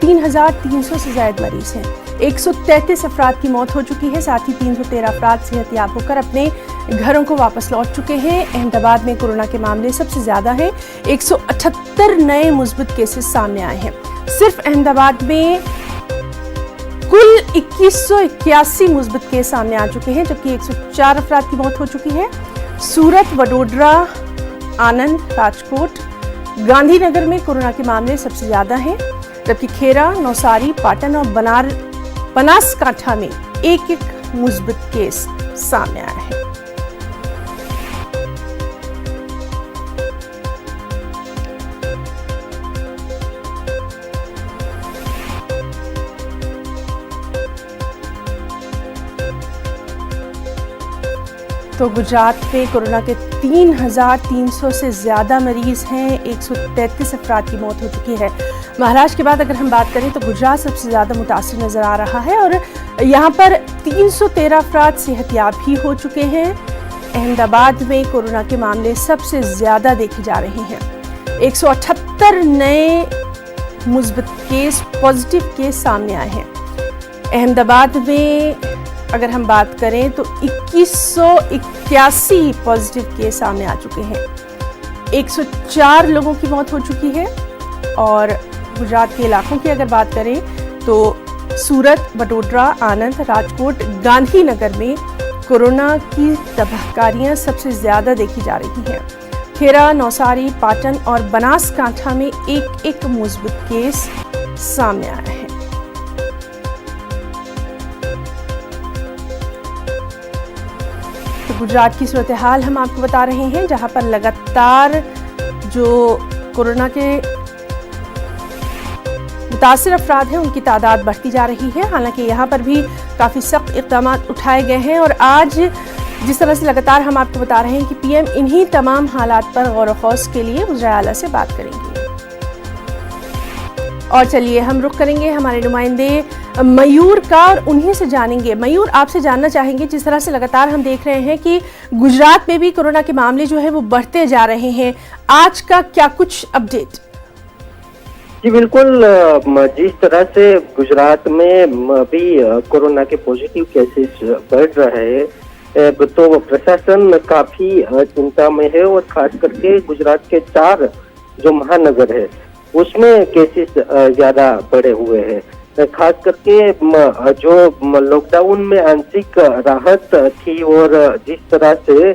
3,300 से ज्यादा मरीज हैं। 133 अफराद की मौत हो चुकी है। साथ ही 313 अफराद सेहतयाब होकर अपने घरों को वापस लौट चुके हैं। अहमदाबाद में कोरोना के मामले सबसे ज्यादा हैं। 178 नए मुस्बित केसेस सामने आए हैं। सिर्फ अहमदाबाद में कुल 2181 मुस्बित केस सामने आ चुके हैं, जबकि 104 अफराद की मौत हो चुकी है। सूरत, वडोदरा, आनंद, राजकोट, गांधीनगर में कोरोना के मामले सबसे ज्यादा हैं, जबकि खेरा, नौसारी, पाटन और बनासकांठा में एक एक मुस्बित केस सामने आया है। तो गुजरात में कोरोना के 3,300 से ज़्यादा मरीज हैं। 133 अफराद की मौत हो चुकी है। महाराष्ट्र के बाद अगर हम बात करें तो गुजरात सबसे ज़्यादा मुतासिर नज़र आ रहा है और यहाँ पर 313 अफराद सेहतयाब भी हो चुके हैं। अहमदाबाद में कोरोना के मामले सबसे ज़्यादा देखे जा रहे हैं। 178 नए मुस्बित केस, पॉजिटिव केस सामने आए हैं। अहमदाबाद में अगर हम बात करें तो 2181 पॉजिटिव केस सामने आ चुके हैं। 104 लोगों की मौत हो चुकी है। और गुजरात के इलाकों की अगर बात करें तो सूरत, वडोदरा, आनंद, राजकोट, गांधीनगर में कोरोना की तबाहकारियां सबसे ज्यादा देखी जा रही हैं। खेरा, नौसारी, पाटन और बनासकांठा में एक एक मुस्बित केस सामने आया है। गुजरात की सूरत हाल हम आपको बता रहे हैं, जहां पर लगातार जो कोरोना के मुतासिर अफराद हैं उनकी तादाद बढ़ती जा रही है। हालांकि यहाँ पर भी काफ़ी सख्त इक़दाम उठाए गए हैं और आज जिस तरह से लगातार हम आपको बता रहे हैं कि पीएम इन्हीं तमाम हालात पर गौर ख़ौस के लिए वज़ीर आला से बात करेंगे। और चलिए हम रुख करेंगे हमारे नुमाइंदे मयूर का और उन्हीं से जानेंगे। मयूर, आपसे जानना चाहेंगे, जिस तरह से लगातार हम देख रहे हैं कि गुजरात में भी कोरोना के मामले जो है वो बढ़ते जा रहे हैं, आज का क्या कुछ अपडेट? जी बिल्कुल, जिस तरह से गुजरात में भी कोरोना के पॉजिटिव केसेस बढ़ रहे हैं तो प्रशासन काफी चिंता में है और खास करके गुजरात के 4 जो महानगर है उसमें केसेस ज्यादा बढ़े हुए हैं। खास करके जो लॉकडाउन में आंशिक राहत थी और जिस तरह से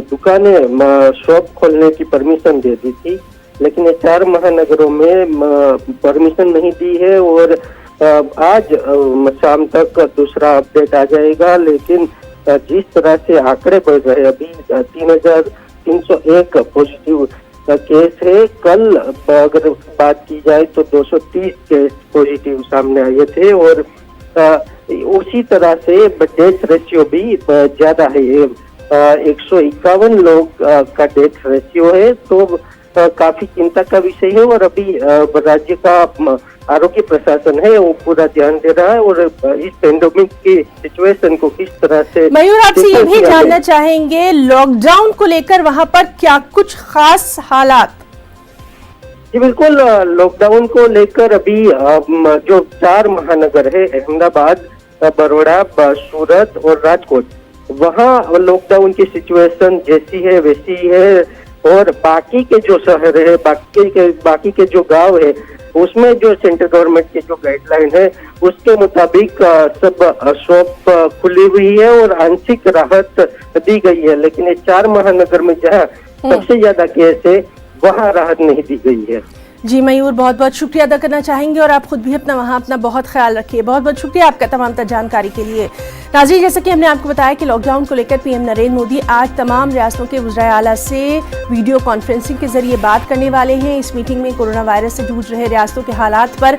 दुकानें शॉप खोलने की परमिशन दे दी थी, लेकिन ये 4 महानगरों में परमिशन नहीं दी है और आज शाम तक दूसरा अपडेट आ जाएगा। लेकिन जिस तरह से आंकड़े बढ़ रहे हैं, अभी 3,301 पॉजिटिव केस है। कल अगर बात की जाए तो 230 केस पॉजिटिव सामने आए थे और उसी तरह से डेथ रेशियो भी ज्यादा है। 151 लोग का डेथ रेशियो है, तो काफी चिंता का विषय है। और अभी राज्य का आरोग्य प्रशासन है वो पूरा ध्यान दे रहा है और इस पेंडेमिक की सिचुएशन को किस तरह से। मयूर, आपसे ये भी जानना चाहेंगे, लॉकडाउन को लेकर वहां पर क्या कुछ खास हालात? जी बिल्कुल, लॉकडाउन को लेकर अभी जो 4 महानगर है, अहमदाबाद, बड़ौदा, सूरत और राजकोट, वहाँ लॉकडाउन की सिचुएशन जैसी है वैसी है। और बाकी के जो शहर है, बाकी के जो गांव है, उसमें जो सेंट्रल गवर्नमेंट की जो गाइडलाइन है उसके मुताबिक सब शॉप खुली हुई है और आंशिक राहत दी गई है। लेकिन ये 4 महानगर में जहाँ सबसे ज्यादा केस है वहाँ राहत नहीं दी गई है। जी मयूर, बहुत बहुत शुक्रिया अदा करना चाहेंगे और आप खुद भी अपना बहुत ख्याल रखिए। बहुत बहुत शुक्रिया आपका तमाम जानकारी के लिए। नाज़रीन, जैसा कि हमने आपको बताया कि लॉकडाउन को लेकर पीएम नरेंद्र मोदी आज तमाम रियासतों के वज़ीर आला से वीडियो कॉन्फ्रेंसिंग के जरिए बात करने वाले हैं। इस मीटिंग में कोरोना वायरस से जूझ रहे रियासतों के हालात पर